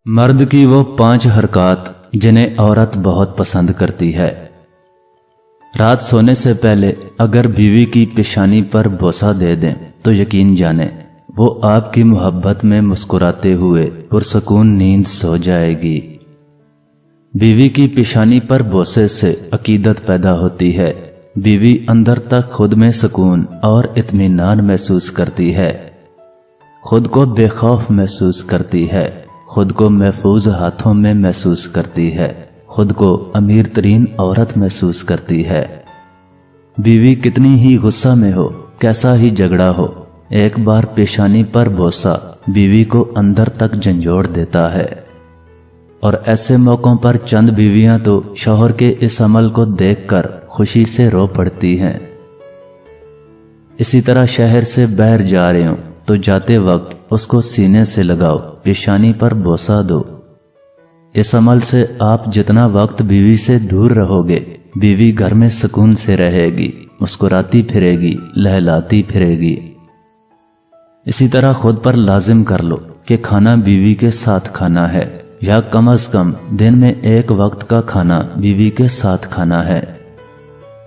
مرد کی وہ 5 حرکات جنہیں عورت بہت پسند کرتی ہے۔ رات سونے سے پہلے اگر بیوی کی پیشانی پر بوسہ دے دیں تو یقین جانیں وہ آپ کی محبت میں مسکراتے ہوئے پرسکون نیند سو جائے گی۔ بیوی کی پیشانی پر بوسے سے عقیدت پیدا ہوتی ہے۔ بیوی اندر تک خود میں سکون اور اطمینان محسوس کرتی ہے، خود کو بے خوف محسوس کرتی ہے، خود کو محفوظ ہاتھوں میں محسوس کرتی ہے، خود کو امیر ترین عورت محسوس کرتی ہے۔ بیوی کتنی ہی غصہ میں ہو، کیسا ہی جھگڑا ہو، ایک بار پیشانی پر بوسہ بیوی کو اندر تک جھنجھوڑ دیتا ہے۔ اور ایسے موقعوں پر چند بیویاں تو شوہر کے اس عمل کو دیکھ کر خوشی سے رو پڑتی ہیں۔ اسی طرح شہر سے باہر جا رہے ہوں تو جاتے وقت اس کو سینے سے لگاؤ، پیشانی پر بوسہ دو۔ اس عمل سے آپ جتنا وقت بیوی سے دور رہو گے، بیوی گھر میں سکون سے رہے گی، مسکراتی پھرے گی، لہلاتی پھرے گی۔ اسی طرح خود پر لازم کر لو کہ کھانا بیوی کے ساتھ کھانا ہے، یا کم از کم دن میں ایک وقت کا کھانا بیوی کے ساتھ کھانا ہے۔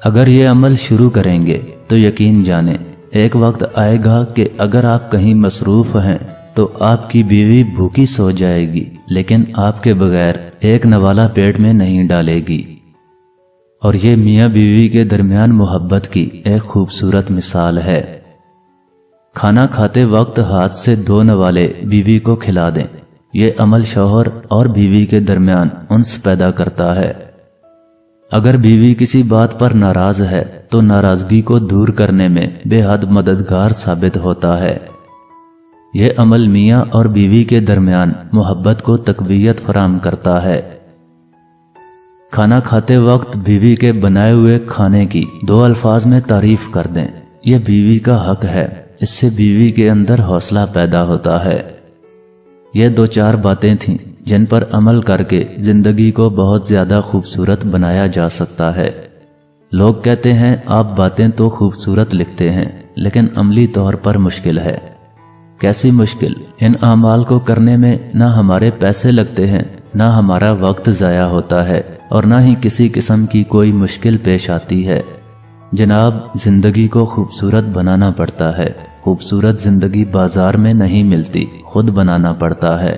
اگر یہ عمل شروع کریں گے تو یقین جانیں ایک وقت آئے گا کہ اگر آپ کہیں مصروف ہیں تو آپ کی بیوی بھوکی سو جائے گی، لیکن آپ کے بغیر ایک نوالا پیٹ میں نہیں ڈالے گی۔ اور یہ میاں بیوی کے درمیان محبت کی ایک خوبصورت مثال ہے۔ کھانا کھاتے وقت ہاتھ سے 2 نوالے بیوی کو کھلا دیں۔ یہ عمل شوہر اور بیوی کے درمیان انس پیدا کرتا ہے۔ اگر بیوی کسی بات پر ناراض ہے تو ناراضگی کو دور کرنے میں بے حد مددگار ثابت ہوتا ہے۔ یہ عمل میاں اور بیوی کے درمیان محبت کو تقویت فراہم کرتا ہے۔ کھانا کھاتے وقت بیوی کے بنائے ہوئے کھانے کی 2 الفاظ میں تعریف کر دیں، یہ بیوی کا حق ہے۔ اس سے بیوی کے اندر حوصلہ پیدا ہوتا ہے۔ یہ 2-4 باتیں تھیں جن پر عمل کر کے زندگی کو بہت زیادہ خوبصورت بنایا جا سکتا ہے۔ لوگ کہتے ہیں آپ باتیں تو خوبصورت لکھتے ہیں لیکن عملی طور پر مشکل ہے۔ کیسی مشکل؟ ان اعمال کو کرنے میں نہ ہمارے پیسے لگتے ہیں، نہ ہمارا وقت ضائع ہوتا ہے، اور نہ ہی کسی قسم کی کوئی مشکل پیش آتی ہے۔ جناب، زندگی کو خوبصورت بنانا پڑتا ہے۔ خوبصورت زندگی بازار میں نہیں ملتی، خود بنانا پڑتا ہے۔